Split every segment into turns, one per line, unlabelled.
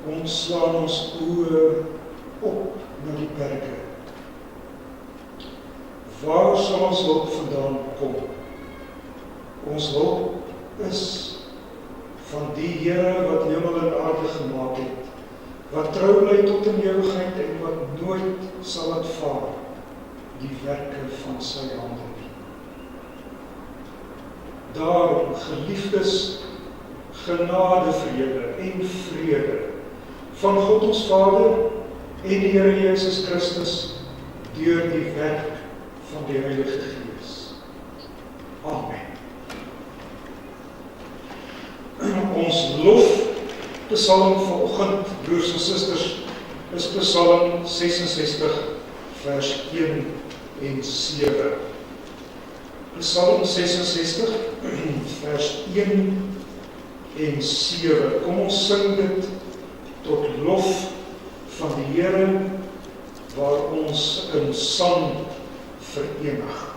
Ons slaan ons oë op na die berge. Waar sal ons hulp vandaan kom? Ons hulp is van die Here wat hemel en aarde gemaak het, wat trou bly tot in ewigheid en wat nooit sal laat vaar die werke van sy hande nie. Daarom, geliefdes, genade vir julle en vrede van God ons Vader en die Here Jesus Christus deur die werk van die Heilige Gees. Amen. Ons lof psalm vanoggend, broers en susters, is Psalm 66 vers 1 en 7. Psalm 66 vers 1 en 7. Kom ons sing dit tot lof van die Here, waar ons in sang verenig.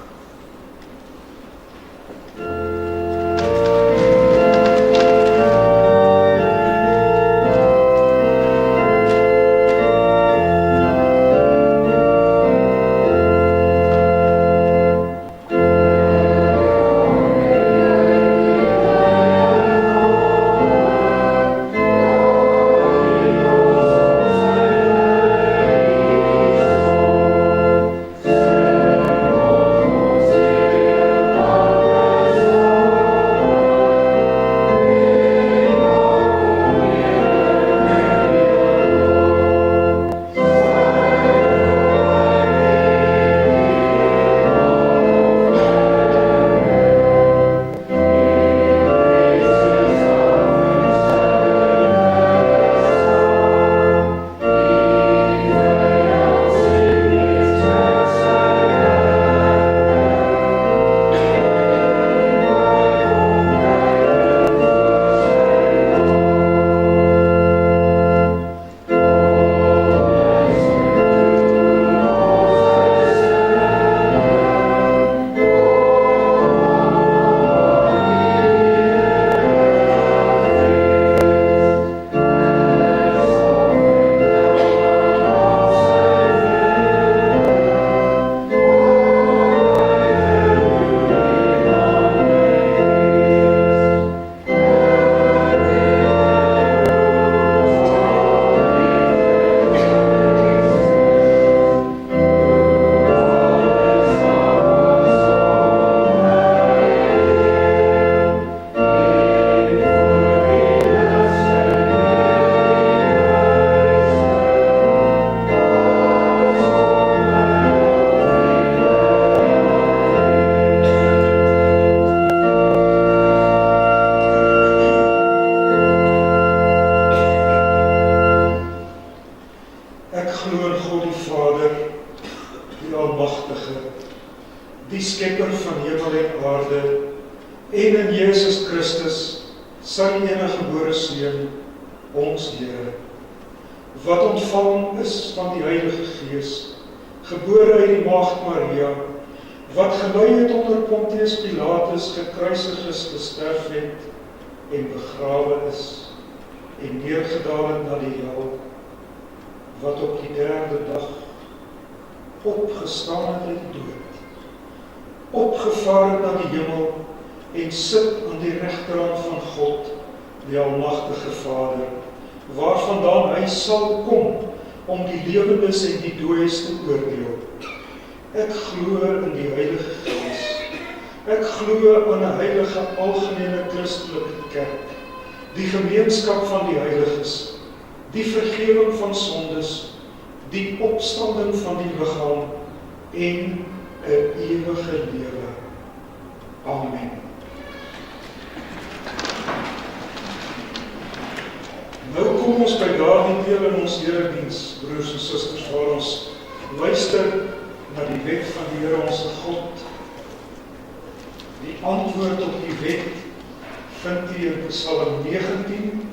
Psalm 19,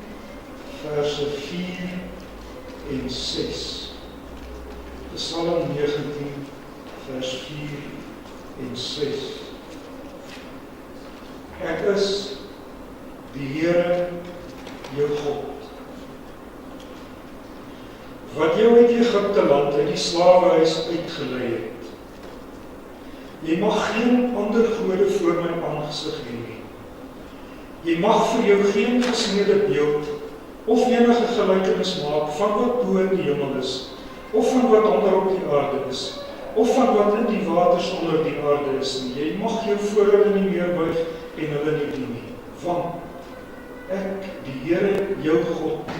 verse 4 en 6. Psalm 19, vers 4 en 6. Ek is die Here jou God. wat jou uit Egipte land, uit die slawehuis uitgelei het. Jy mag geen ander gode voor my aangesig hê nie. Jy mag vir jou geen gesnede beeld of enige gelykenis maak van wat bo in die hemel is, of van wat onder op die aarde is, of van wat in die waters onder die aarde is nie. Jy mag jou voor hulle nie meer buig en hulle nie dien nie. Want ek, die Here, jou God,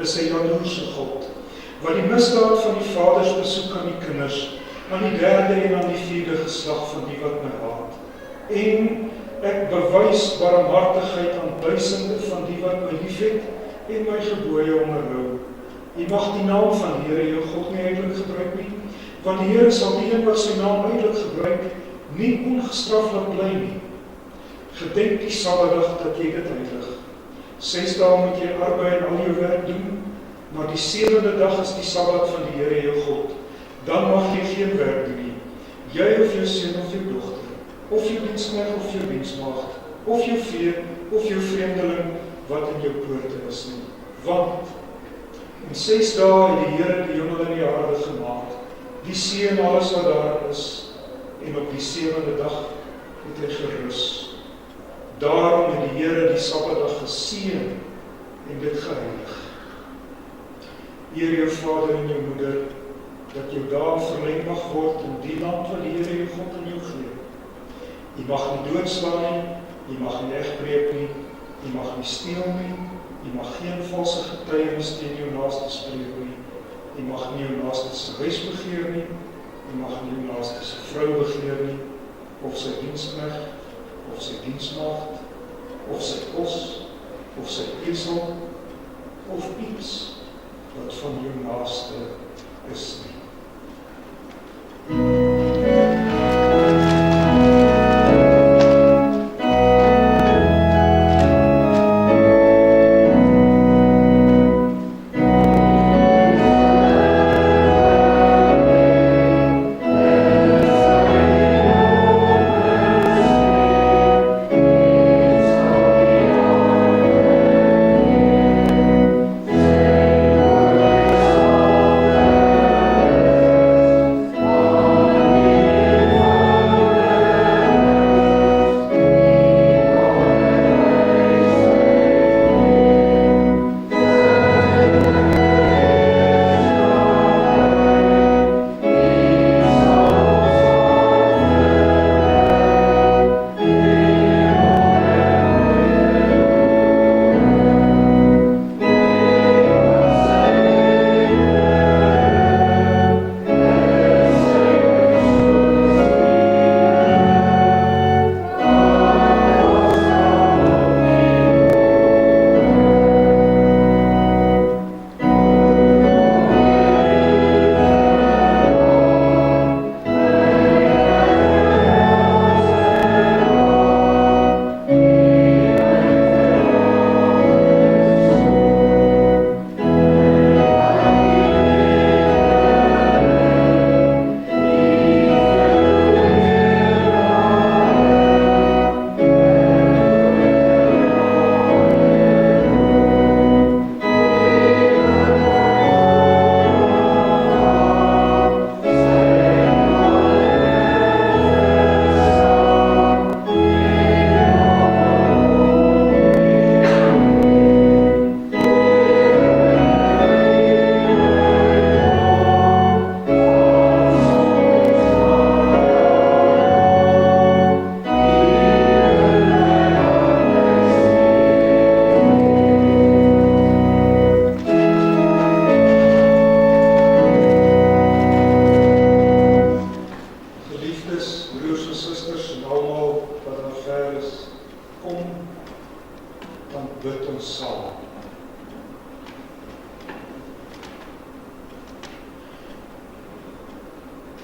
is 'n jaloerse God, wat die misdaad van die vaders besoek aan die kinders, aan die derde en aan die vierde geslag van die wat my haat. En ek bewys barmhartigheid aan duisende van die wat my liefhet en my gebooie onderhou. Jy mag die naam van die Here jou God nie uitelik gebruik nie, want die Here sal die een wat sy naam uitelik gebruik, nie ongestraf laat bly nie. Gedenk die Sabbatdag dat jy dit heilig. 6 dae moet jy arbei en al jou werk doen, maar die 7de dag is die Sabbat van die Here jou God. Dan mag jy geen werk doen nie. Jy of jou seun of jou dogter, of jou diensknegt of jou diensmaagd, of jou vee of jou vreemdeling wat in jou poorte is nie. Want in 6 dae het die Here die hemel en die aarde gemaak, die see en alles wat daar is, en op die 7de dag het hy gerus. Daarom het die Here die Sabbatdag geseën en dit geheilig. Eer jou vader en jou moeder, dat jou dae verleng mag word in die land wat die Here jou God aan jou gee. Jy mag nie doodslaan nie, jy mag nie egbreek nie, jy mag nie steel nie, jy mag geen valse getuienis teen jou naaste spreek nie, jy mag nie jou naaste se huis begeer nie, jy mag nie jou naaste se vrou begeer nie, of sy diensknegt, of sy diensmaagd, of sy kos, of sy esel, of iets wat van jou naaste is nie.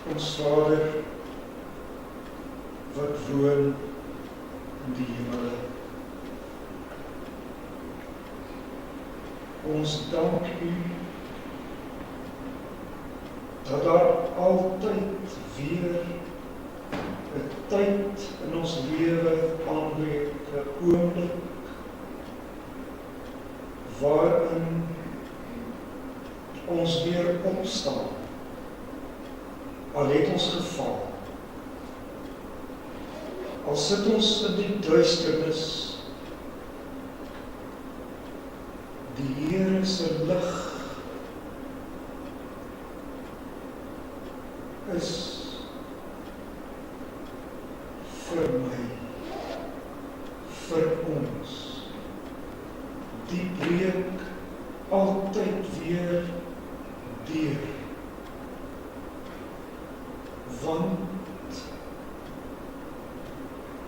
Ons Vader, wat woon in die hemel. Ons dank U, dat daar altyd weer 'n tyd in ons lewe aanbreek, 'n oomblik, waarin ons weer opstaan. Al het ons geval. Al sit ons in die duisternis, die Here se lig is vir my, vir ons. Die breek altyd weer deur. Want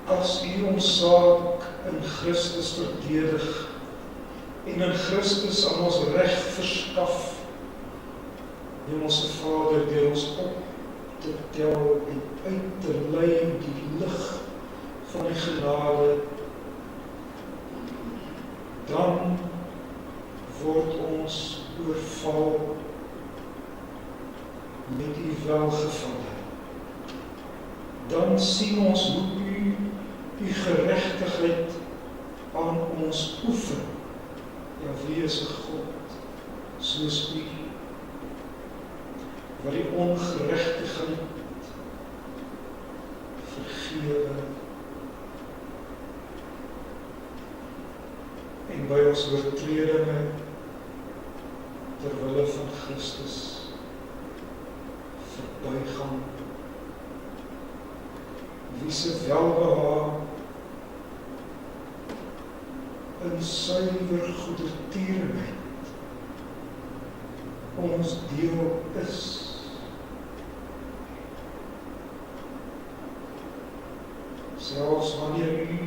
as U ons saak in Christus verdedig en in Christus aan ons reg verskaf, Hemelse Vader, deur ons op te tel en uit te lei die lig van die genade, dan word ons oorval met U welgevalle. Dan sien ons hoe U geregtigheid aan ons oefen. Ja, wie is 'n God soos U, wat die ongeregtigheid vergewe en by ons oortredinge ter wille van Christus verbygaan, wie se welbehaag in suiwer goedertierenheid ons deel is. Selfs wanneer U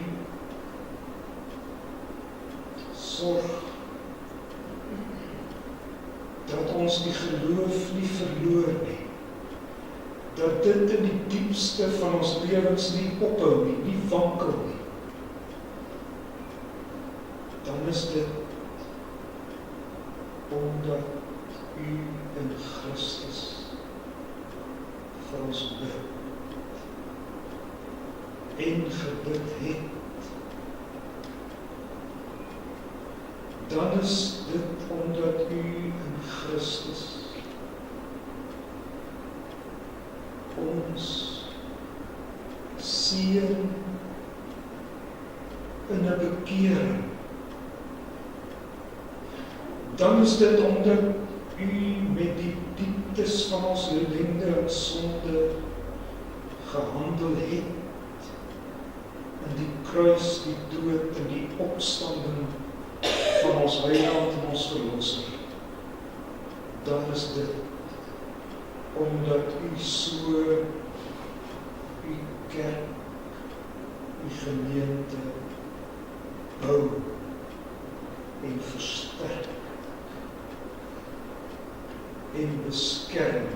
sorg dat ons die geloof nie verloor nie, dat dit in die diepste van ons lewens nie ophou nie, nie wankel nie, dan is dit omdat U in Christus vir ons bid en gebid het. Dan is dit omdat U in Christus ons seën in 'n bekering. Dan is dit omdat U met die dieptes van ons ellende en sonde gehandel het, in die kruis, die dood en die opstanding van ons Heiland en ons Verlosser. Dan is dit omdat U so U kerk, U gemeente bou en versterk en beskerm,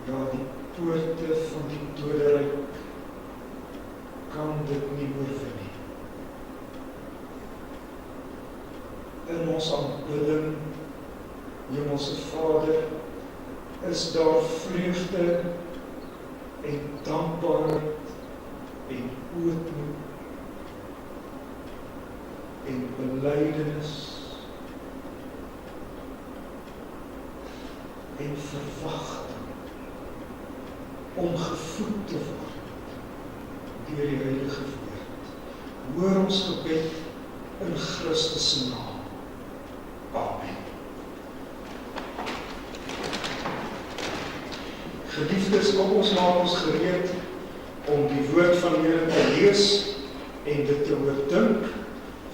ja, die poorte van die doderyk kan dit nie oorwin nie. In ons aanbidding, Hemelse Vader, is daar vreugde en dankbaarheid en ootmoed en belydenis en verwagting om gevoed te word deur die Heilige Woord. Hoor ons gebed in Christus se naam. Amen. Geliefdes, kom ons maak ons gereed om die woord van die Here te lees en dit te oordink.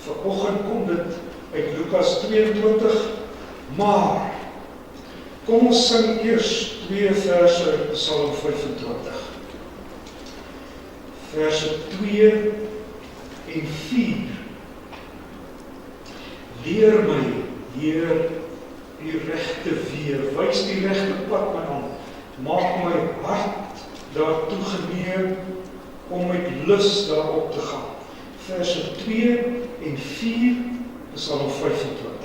Vanoggend kom dit uit Lukas 22, maar kom ons sing eers 2 verse uit Psalm 25. Verse 2 en 4. Leer my, Heer, U regte weer, wys die regte pad my aan, maak my hart daartoe geneem om met lus daarop te gaan. Verse 2 en 4, Psalm 25.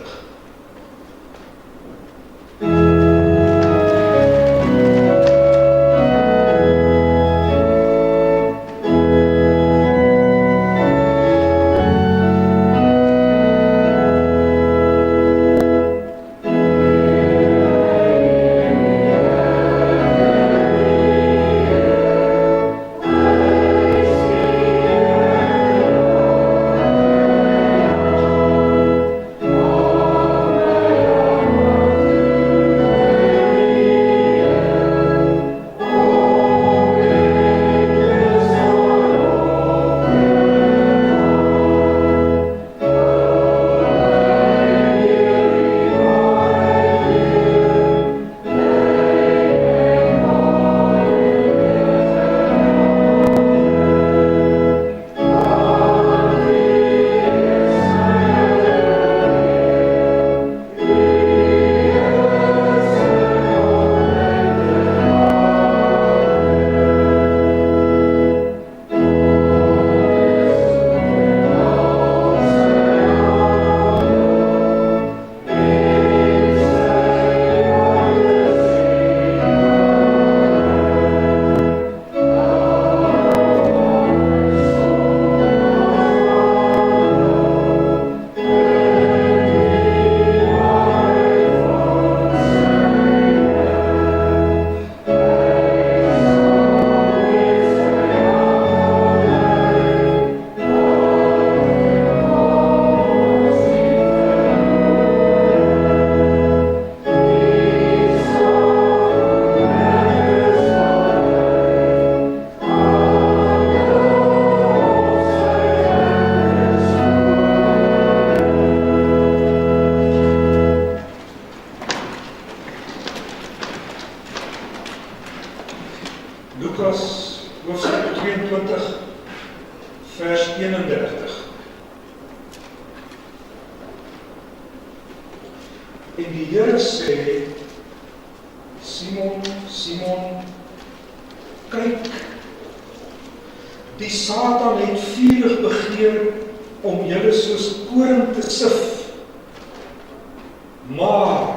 Lukas hoofstuk 22 vers 31. En die Here sê, Simon, Simon, kyk, die Satan het vurig begeer om julle soos koring te sif, maar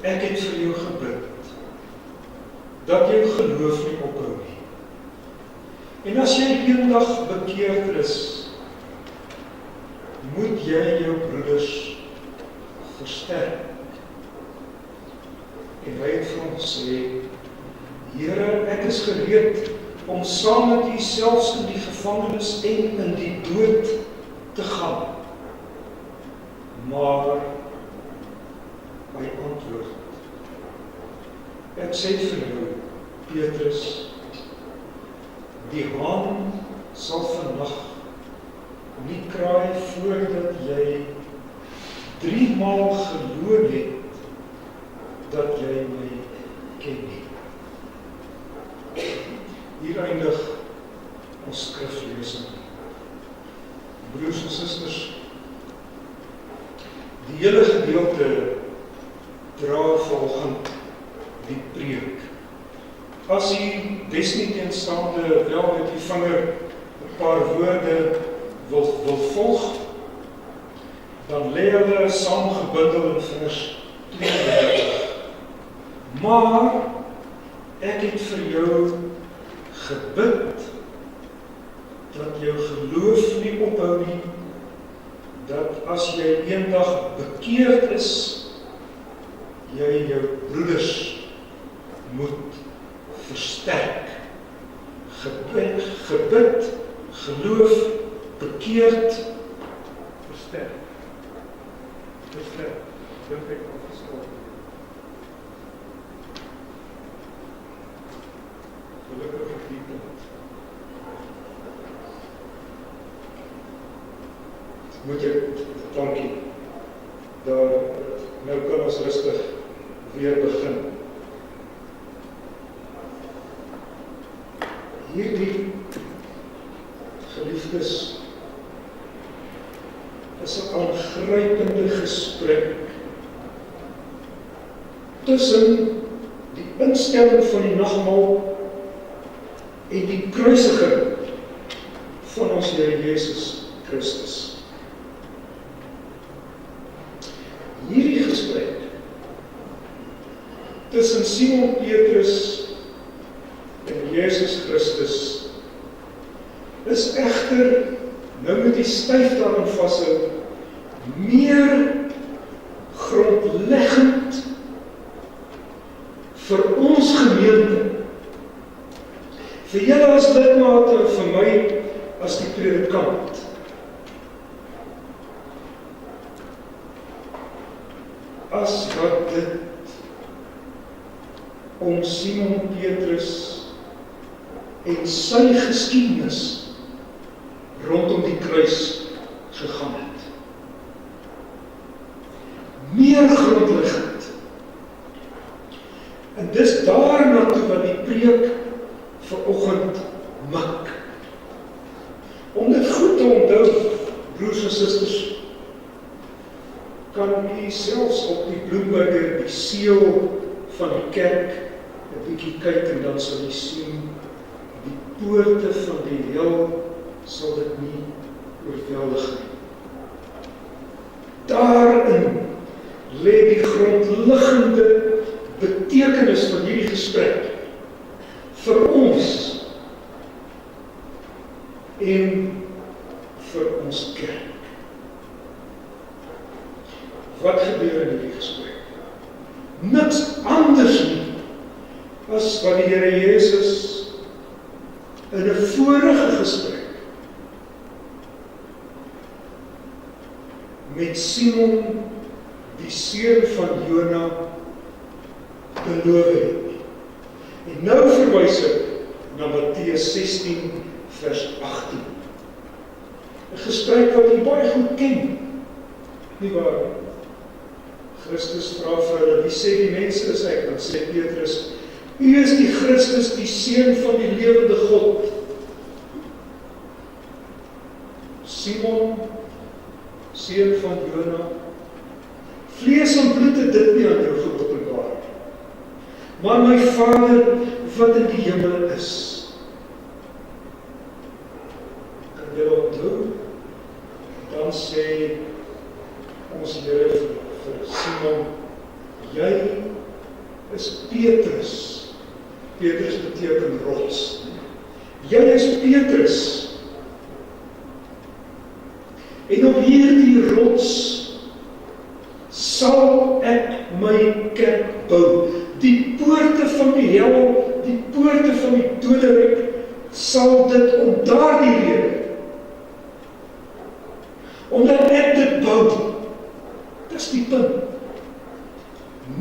ek het vir jou gebid, dat jou geloof nie ophou nie. En as jy eendag bekeerd is, moet jy jou broeders versterk. En hy het vir ons sê, Here, ek is gereed om saam met u selfs in die gevangenis en in die dood te gaan. Maar hy antwoord, ek sê vir jou, Petrus, die haan sal vannag nie kraai voordat jy 3 maal glo het dat jy my ken nie. Hier eindig ons skriflesing. Broers en susters, die hele gedeelte dra volgend die preek. As u desnieteenstaande wel met die vinger 'n paar woorde wil volg, dan lê hulle saamgebundel in vers 32. Maar ek het vir jou gebid dat jou geloof nie ophou nie, dat as jy eendag bekeerd is, jy jou broeders moet versterk. Gebid, geloof, bekeerd, versterk. Dink ek afgestaan. Gelukkig op die punt. Moet ek, dankie, daar, nou kan ons rustig weer begin. Hierdie geliefdes is 'n aangrypende gesprek tussen die instelling van die nagmaal en die kruisiging van ons Here Jesus Christus. Hierdie gesprek tussen Simon Petrus en Jesus Christus is egter, nou moet jy styf daarin vashou, meer grondleggend vir ons gemeente, vir julle as lidmate en vir my as die predikant. As wat dit om Simon Petrus en sy geskiedenis rondom die kruis gegaan het. Meer grondliggend. En dis daarna toe wat die preek vanoggend mik. Om dit goed te onthou, broers en susters, kan u selfs op die Bloemburger, die seël van die kerk, 'n bietjie kyk en dan sal jy sien, die poorte van die hel sal dit nie oorweldig nie. Daarin lê die grondliggende betekenis van hierdie gesprek vir ons en vir ons kerk. Wat gebeur in hierdie gesprek? Niks anders nie as wat die Here Jesus in 'n vorige gesprek met Simon, die seun van Jona, beloof het. En nou verwys ek na Matteus 16 vers 18. 'n gesprek wat jy baie goed ken. Nie waar? Christus vra vir hulle, wie sê die mense is ek? Dan sê Petrus, U is die Christus, die Seun van die lewende God. Simon, seun van Jona, vlees en bloed het dit nie aan jou geopenbaar, maar my Vader wat in die hemel is. Kan jy onthou? Dan sê ons Here vir Simon, jy is Petrus. Petrus beteken rots. Jy is Petrus. En op hierdie rots sal ek my kerk bou. Die poorte van die hel, die poorte van die doderyk, sal dit om daardie rede. Omdat ek dit bou, dis die punt.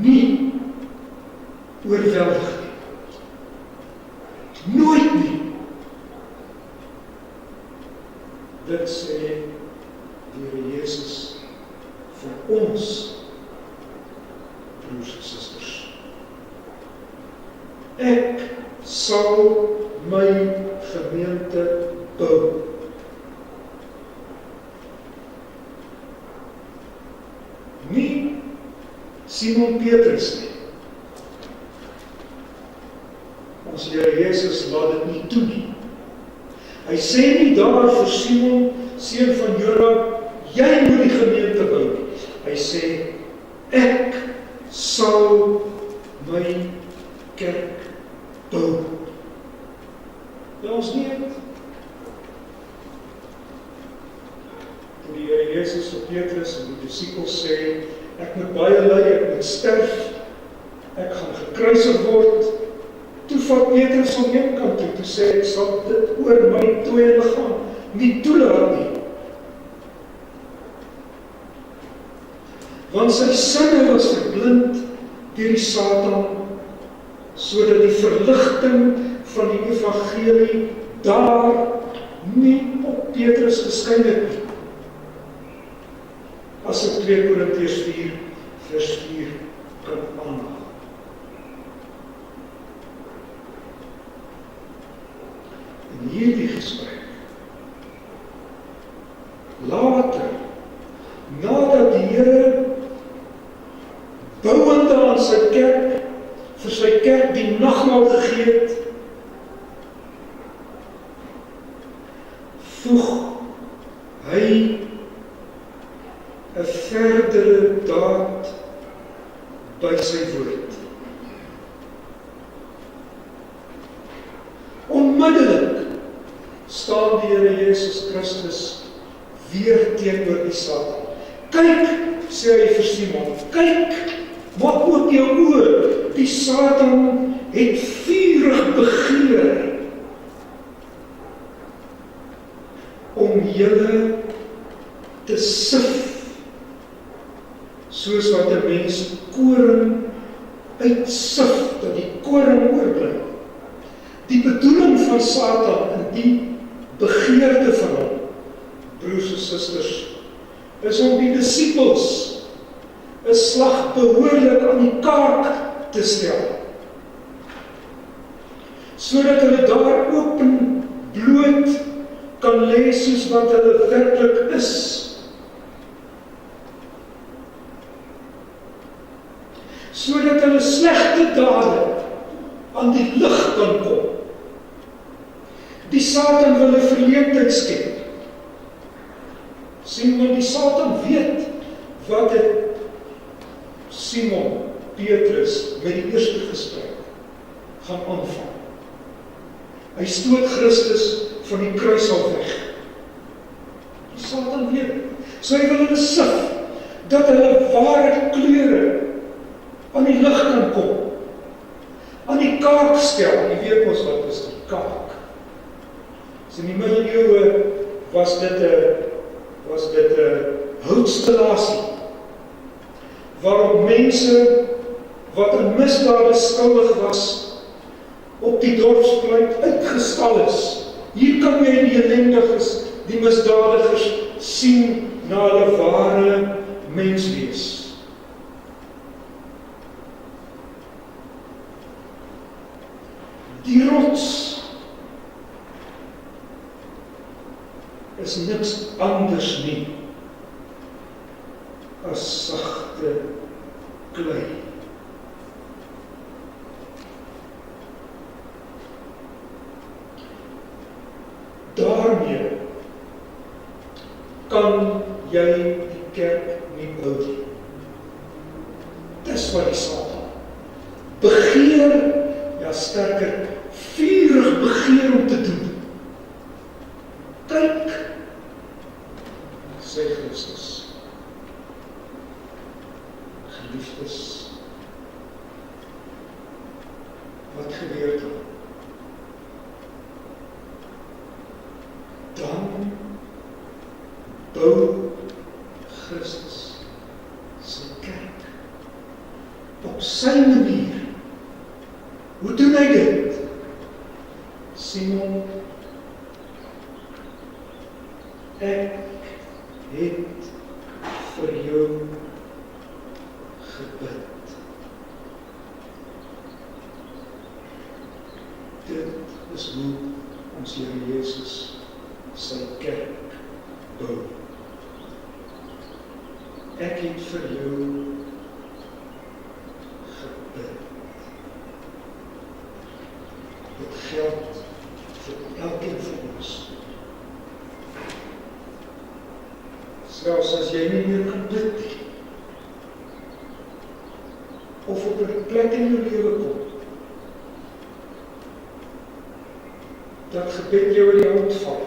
Nie oorweldig nie. Nooit nie. Dit sê die Here Jesus vir ons, broers en susters. Ek sal my gemeente bou. Nie Simon Petrus nie. Ons Here Jesus laat dit nie toe nie. Hy sê nie daar vir Simon, seun van Jona, jy moet die gemeente bou nie. Hy sê, ek sal my kerk bou. Ja, ons weet, toe die Here Jesus vir Petrus en die discipels sê, ek moet baie ly, ek moet sterf, ek gaan gekruisig word. Toe vat Petrus om een kant toe sê, ek sal dit oor my dooie liggaam nie toelaat nie. Want sy sinne was verblind deur die Satan, sodat die verligting van die evangelie daar nie op Petrus geskyn het nie. As ek 2 Korintiërs 4 vers 4 kan aanhaal. In hierdie gesprek, later, nadat die Here bouende aan sy kerk, vir sy kerk die nagmaal gegee het, voeg hy 'n verdere daad by sy woord. Onmiddellik staan die Here Jesus Christus weer teenoor die Satan. Kyk, sê hy vir Simon, kyk, maak oop jou oë, die Satan het vurig begeer om julle te sif, soos wat 'n mens koring uitsif, dat die koring oorbly. Die bedoeling van Satan in die begeerte van hom, broers en susters, is om die disippels 'n slag behoorlik aan die kaak te stel, sodat hulle daar open bloot kan lê soos wat hulle werklik is. Sodat hulle slegte dade aan die lig kan kom. Die Satan wil 'n verleentheid skep. Simon, die Satan weet wat het Simon Petrus met die eerste gesprek gaan aanvang. Hy stoot Christus van die kruis af weg. Die Satan weet, so hy wil hulle sif, dat hulle ware kleure aan die lig kan kom, aan die kaak stel. Jy weet ons wat is die kaak. So in die middeleeue was dit 'n houtstallasie, waarop mense wat aan misdade skuldig was, op die dorpsplein uitgestal is. Hier kan jy die ellendiges, die misdadigers sien na hulle ware menswees. Die rots is niks anders nie as sagte klei. Daarmee kan jy die kerk nie bou nie. Dis wat die Satan begeer, ja sterker, vurig begeer om te doen. Kyk, sê Christus, geliefdes, wat gebeur dan? Dan bou Christus sy kerk op sy manier. Hoe doen hy dit? Simon, ek het vir jou gebid. Dit is hoe ons Here Jesus sy kerk bou. Ek het vir jou gebid. Dit geld vir elkeen van ons. Selfs as jy nie meer kan bid nie, of op 'n plek in jou lewe kom, dat gebed jou in die hand val,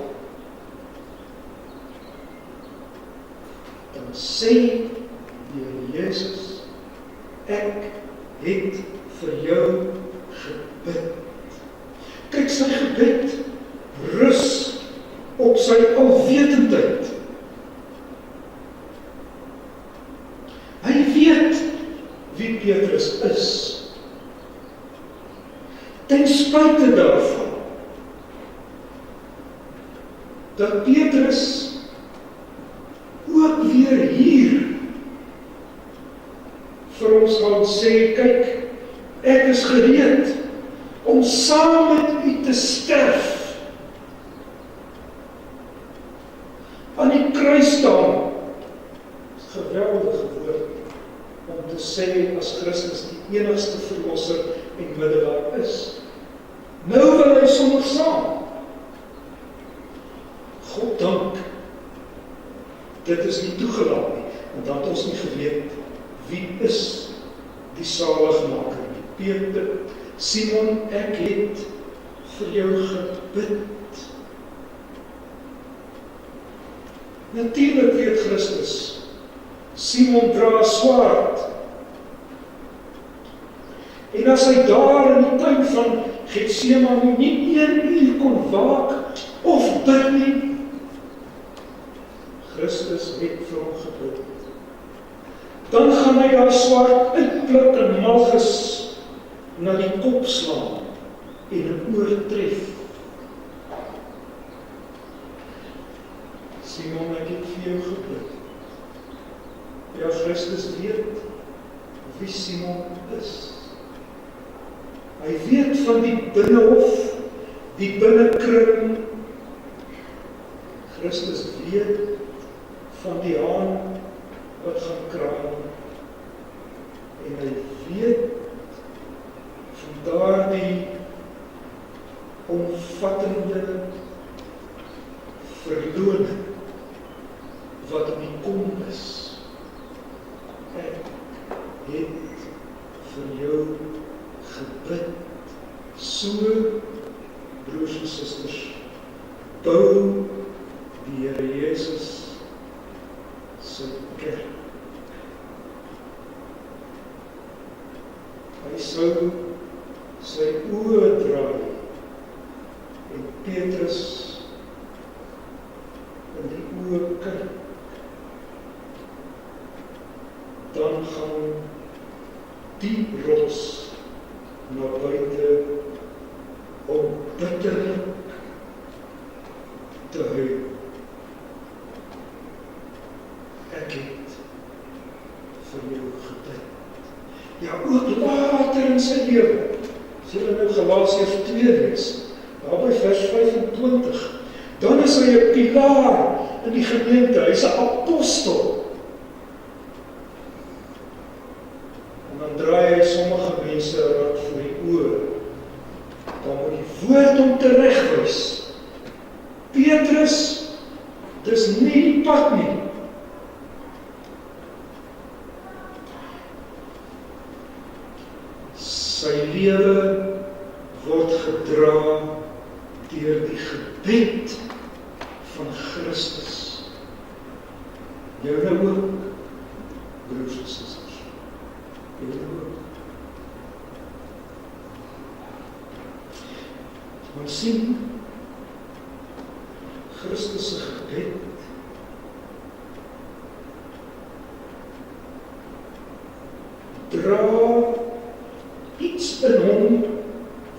dan sê die Here Jesus, ek het vir jou gebid. Kyk, sy gebed rus op sy alwetendheid. Hy weet wie Petrus is. Ten spyte daarvan dat Petrus ook weer hier vir ons gaan sê, kyk, ek is gereed om saam met u te sterf. Aan die kruis staan. Geweldige woord om te sê as Christus die enigste verlosser en middelaar is. Nou wil hy sommer saam. God dank, dit is nie toegelaat nie, want dan het ons nie geweet wie is die saligmaker nie. Peter, Simon, ek het vir jou gebid. Natuurlik weet Christus, Simon dra 'n swaard. En as hy daar in die tuin van Getsemane nie 1 uur kon waak of bid nie, Christus het vir hom gebid. Dan gaan hy daar swaard uitpluk en Malchus na die kop slaan en hom oortref. Simon, ek het vir jou gebid. Ja, Christus weet wie Simon is. Hy weet van die binnehof, die binnekring. Christus weet van die haan wat gaan kraai. En hy weet van daardie omvattende verloning wat op die kom is. Ek het vir jou gebid. So, broers en susters, bou die Here Jesus sy kerk. Hy sou sy oë draai en Petrus in die oë kyk. Dan gaan die rots na buite om bitterlik te huil. Ek het vir jou gebid. Ja, ook later in sy lewe. As julle nou Galasiërs 2 weer lees, daar by vers 25, dan is hy 'n pilaar in die gemeente, hy is 'n apostel. En dan draai hy sommige mense raak voor die oë, dan moet die woord om te regwys. Petrus, dis nie die pad nie. Sy lewe word gedra deur die gebed van Christus. Joune ook, broers en susters. Joune ook. Ons sien Christus se gebed dra iets in hom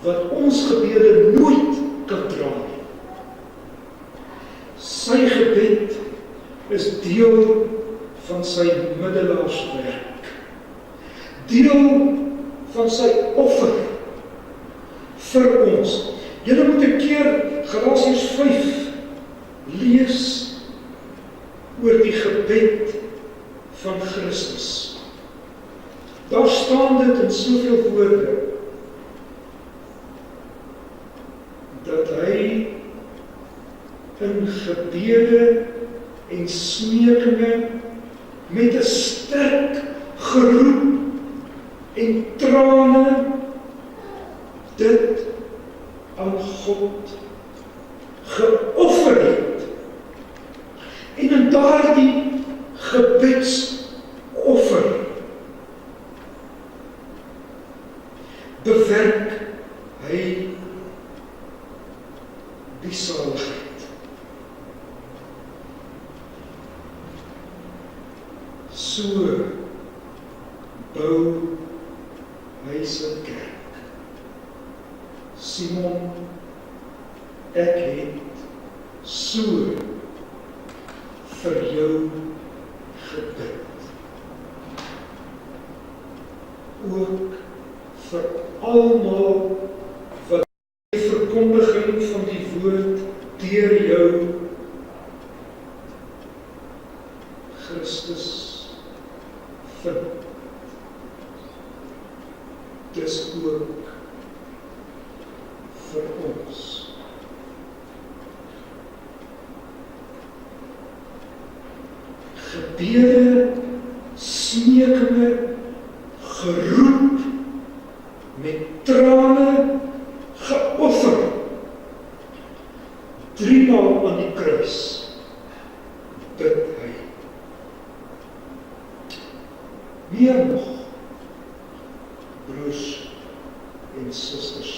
wat ons gebede nooit kan dra nie. Sy gebed is deel van sy middelaarswerk. Deel van sy offer vir ons. Julle moet 'n keer Galasiërs 5 lees oor die gebed van Christus. Daar staan dit in soveel woorde, dat hy in gebede en smeekinge met 'n sterk geroep en trane dit aan God geoffer het. En in daardie gebedsoffer bewerk hy die saligheid. So bou hy sy kerk. Simon, ek het so vir jou gebid. Ook vir almal wat die verkondiging van die woord deur jou Christus vind. Dis ook vir ons. Gebede, smeekinge, geroep, met trane, geoffer, 3 maal aan die kruis, bid hy. Meer nog, broers en susters,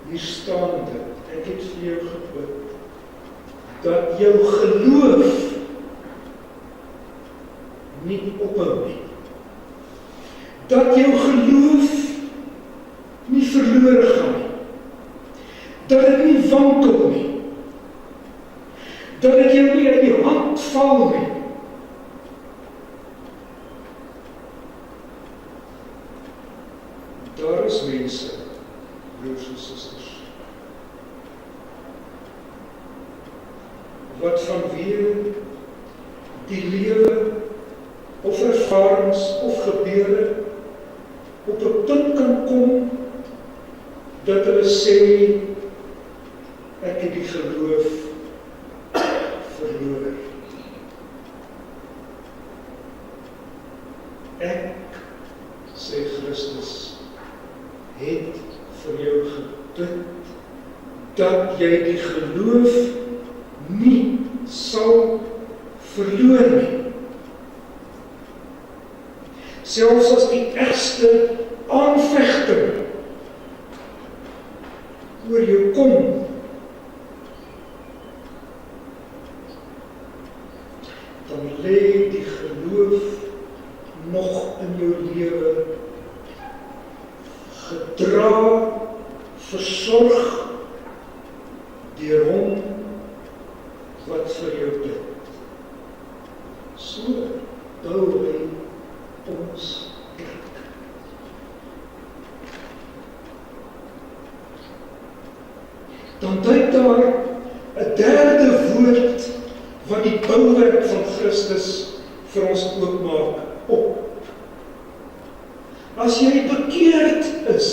hier staan dit, ek het vir jou gebid, dat jou geloof nie ophou nie. Dat jou geloof nie verlore gaan nie. Dat dit nie wankel nie. Dat dit jou nie uit die hand val nie. Daar is mense, broers en susters, wat vanweë die lewe of ervarings of gebeure op 'n punt kan kom dat hulle sê, ek het die geloof verloor. Ek, sê Christus, het vir jou gebid dat jy die geloof nie sal verloor nie. Selfs as die ergste aanvegting oor jou kom, dan lê die geloof nog in jou lewe, gedra, versorg deur hom wat vir jou bid. So bou hy ons kerk. dan duik daar 'n derde woord wat die bouwerk van Christus vir ons oopmaak op. As jy bekeerd is,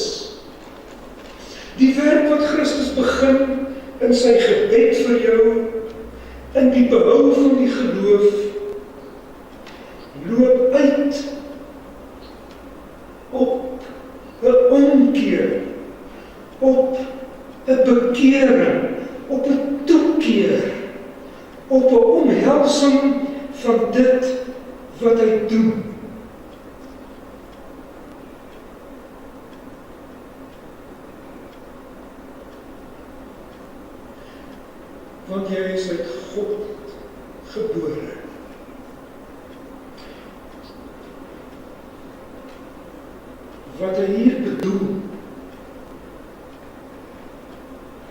die werk wat Christus begin in sy gebed vir jou, in die behou van die geloof, loop uit op 'n omkeer, op 'n bekering, op 'n toekeer, op 'n omhelsing van dit wat hy doen. Want jy is uit God gebore. Wat hy hier bedoel,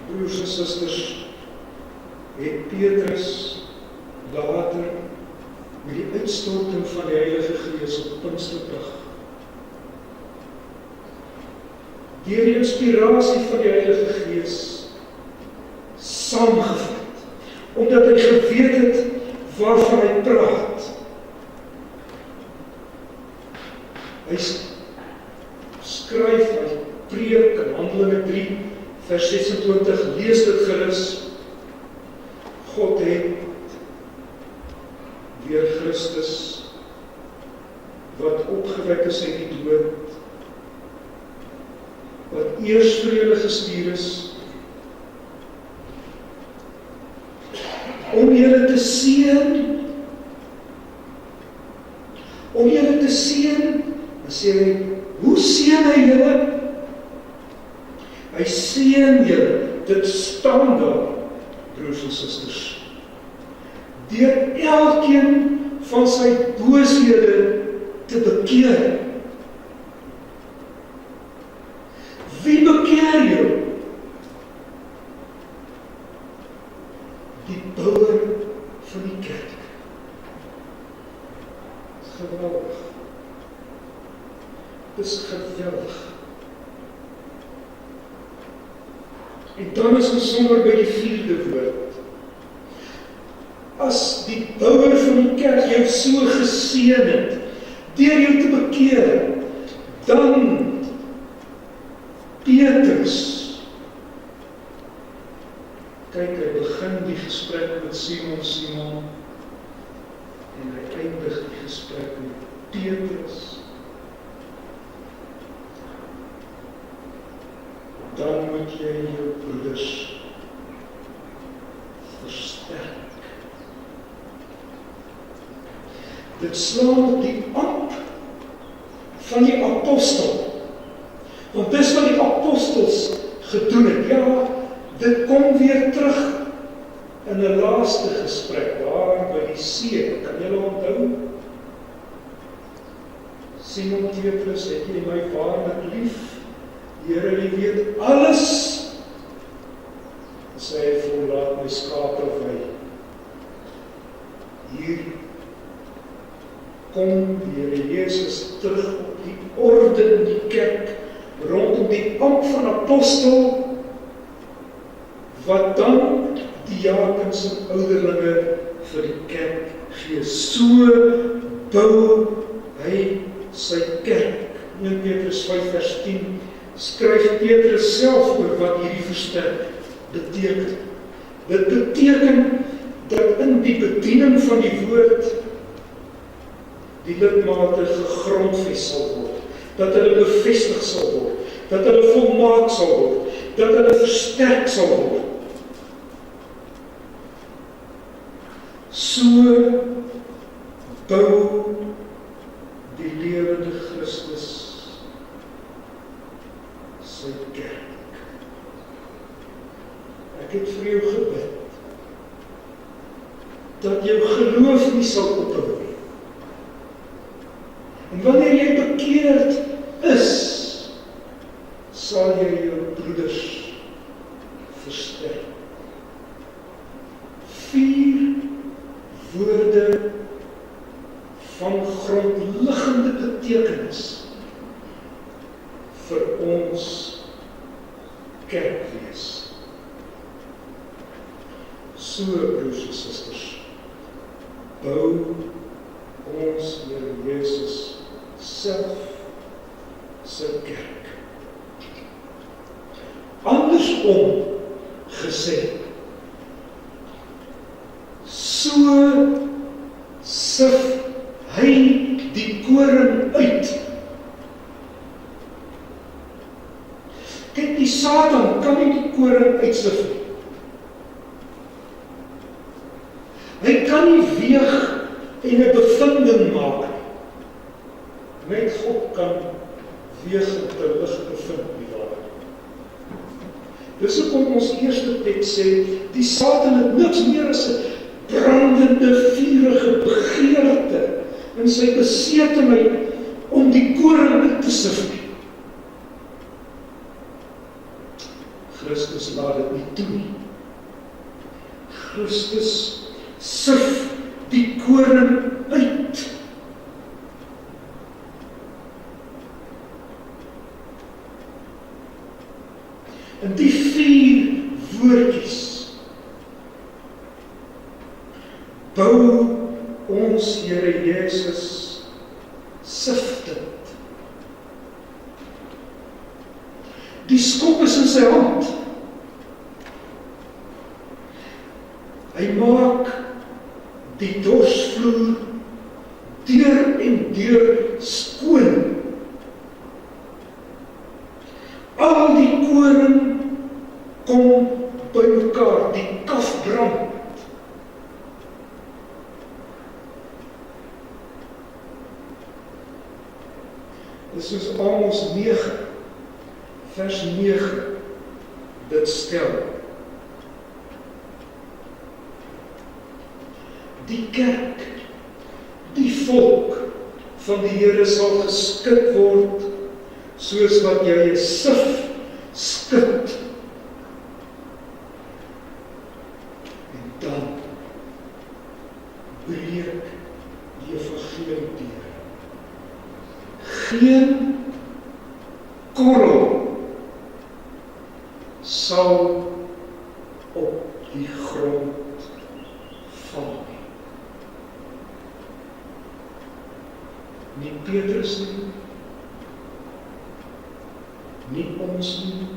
broers en susters, het Petrus later met die uitstorting van die Heilige Gees op Pinksterdag, deur die inspirasie van die Heilige Gees saamgevat, omdat hy geweet het waarvan hy praat. Hy skryf, hy preek in Handelinge 3 vers 26, lees dit gerus. God het deur Christus wat opgewek is uit die dood, wat eers vir julle gestuur is, om julle te seën, dan sê hy, hoe seën hy julle? Hy seën julle, dit staan daar, broers en susters, deur elkeen van sy booshede te bekeer. Wie bekeer jou? Die bouwer van die kerk. Geweldig. Dis geweldig. En dan is ons sommer by die 4de woord. As die bouwer van die kerk jou so geseën het, deur jou te bekeer, dan Petrus, kyk, hy begin die gesprek met Simon, en hy eindig die gesprek met Petrus. Dan moet jy jou broeders versterk. Dit slaan op die amp van die apostel. Want dis wat die apostels gedoen het. Ja, dit kom weer terug in 'n laaste gesprek daar by die see. Kan julle onthou? Simon Petrus, het jy my waarlik lief? Here, jy weet alles. En sê hy, "Laat my skape wy." Hier kom die Here Jesus terug op die orde in die kerk, rondom die ampt van apostel, wat dan die diakens en ouderlinge vir die kerk gee. So bou hy sy kerk. 1 Petrus 5 vers 10 skryf Petrus self oor wat hierdie versterk beteken. Dit beteken dat in die bediening van die woord die lidmate gegrondves sal word, dat hulle bevestig sal word, dat hulle volmaak sal word, dat hulle versterk sal word. So bou die lewende Christus sy kerk. Ek het vir jou gebid dat jou geloof nie sal ophou nie. En wanneer jy bekeerd is, sal jy jou broeders versterk. 4 woorde van grondliggende betekenis vir ons kerkwees. So, broers en susters, bou ons Here Jesus self sy kerk. Andersom gesê, so sif hy die koring uit. Kyk, die Satan kan nie die koring uitsif nie. Hy kan nie weeg en 'n bevinding maak nie. Net God kan weeg en te lig bevind nie waar. Dis hoekom ons eerste teks sê, die Satan het niks meer as 'n brandende, vurige begeerte in sy besetenheid om die koring uit te sif nie. Christus laat dit nie toe nie. Christus sif die koring uit. En die 4 woordjies bou ons Here Jesus siftend. Die skop is in sy hand. Hy maak die dorsvloer deur en deur skoon. Al die koring kom by mekaar, die kaf brand. Dis soos Amos 9, vers 9 dit stel. Die kerk, die volk van die Here sal geskit word, soos wat jy 'n sif skit. En dan breek die evangelie deur. Geen korrel sal op die grond val nie. Nie Petrus nie, nie ons nie,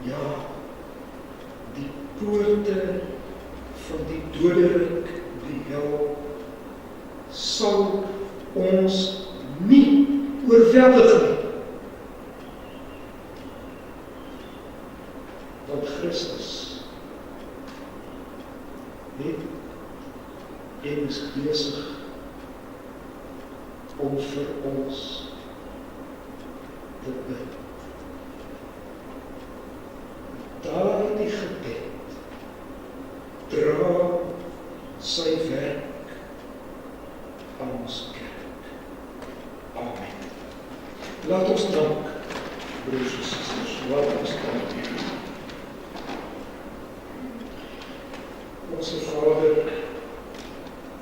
ja, die poorte van die doderyk, die hel, sal ons nie oorweldig nie. Want Christus het en is besig om vir ons te bid. Daardie gebed dra sy werk aan ons kerk. Amen. Laat ons dank, broers en susters, laat ons dank. Onse Vader,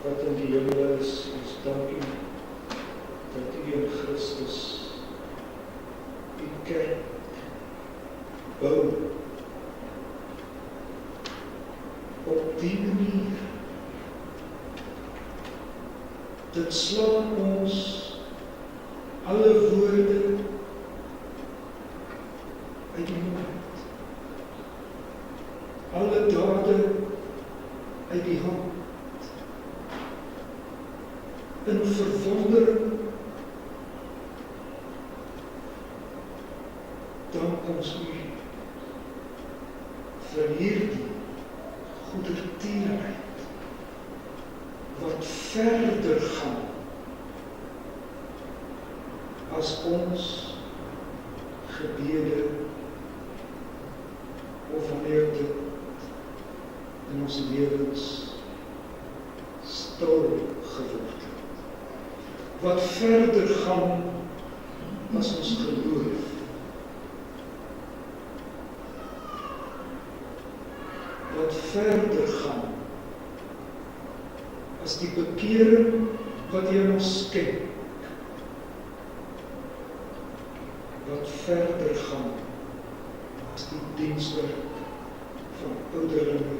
wat in die hemel is, ons dank U dat U in Christus die kerk bou op die manier. Dit slaan ons alle woorde uit die mond, alle dade uit die hand, in verwondering dank ons U vir hierdie goedertierheid wat verder gaan as ons gebede of wanneer dit in ons lewens stil geword het. Wat verder gaan as ons geloof. Wat verder gaan as die bekering wat U aan ons skenk. Wat verder gaan as die dienswerk van ouderlinge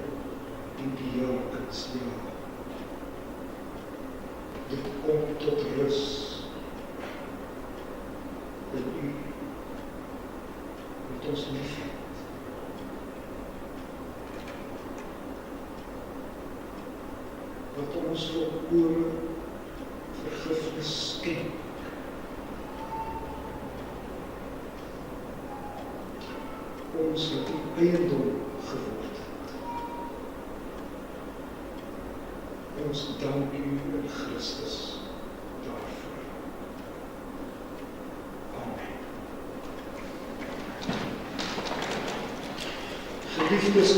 en die heerlikheid, ja. Dit kom tot rus in U, met ons liefheid. Wat ons volkome vergifnis skenk. Ons het U eiendom geword het. Ons dank U in Christus daarvoor. Amen. Geliefdes,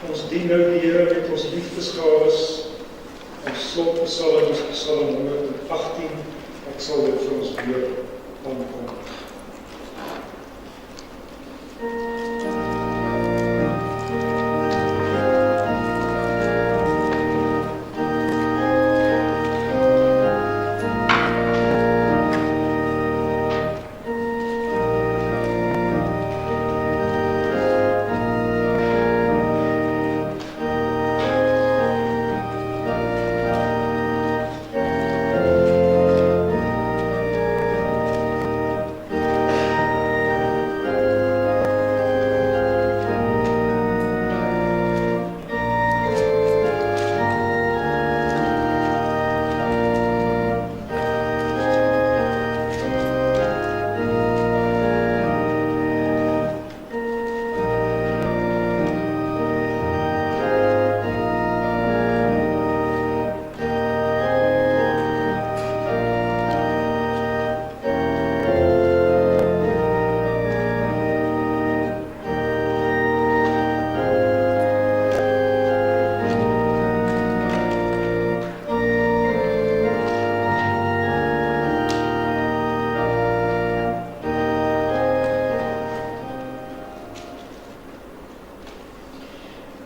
ons dien nou die Here met ons liefdesgawes. Ons slotpsalm is Psalm 118. Ek sal dit vir ons weer aankondig.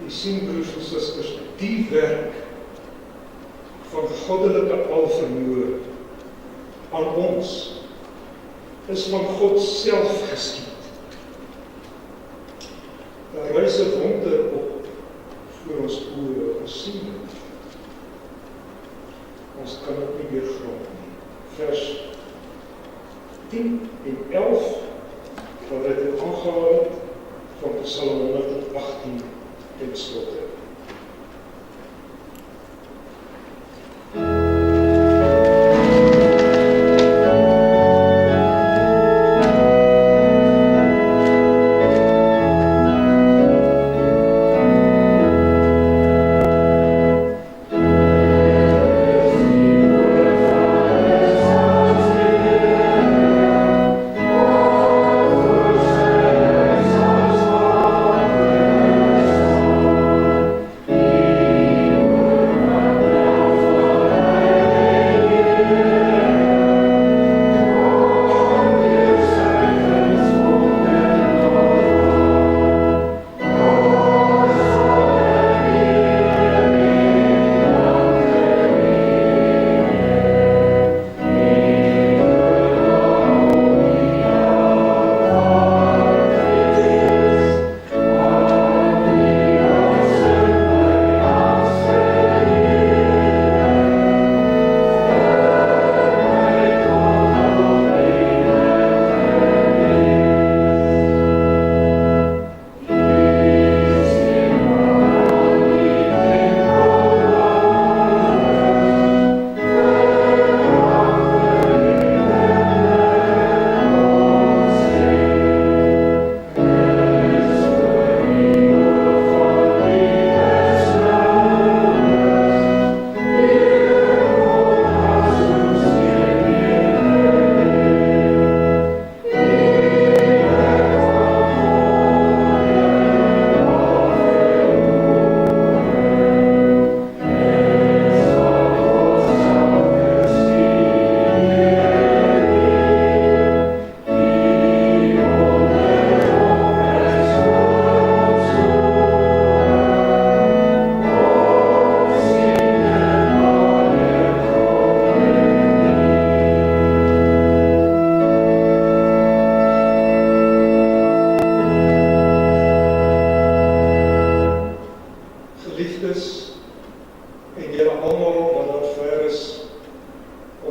U sien, broers en susters, die werk van goddelike alvermoë aan ons is van God self geskied. Daar rys 'n wonder op voor ons oë, ons sien dit. Ons kan dit nie weer grond nie. Vers 10 en 11, wat dit aangehaal het van Psalm 118 ten slotte.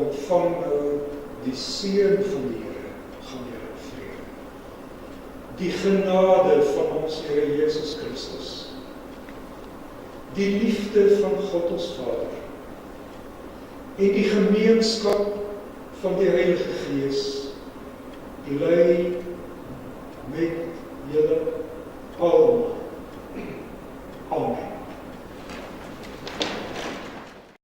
ontvang nou die seën van die Here, gaan julle in vrede. Die genade van ons Here Jesus Christus, die liefde van God ons Vader, en die gemeenskap van die Heilige Gees, die lei met julle almal. Amen.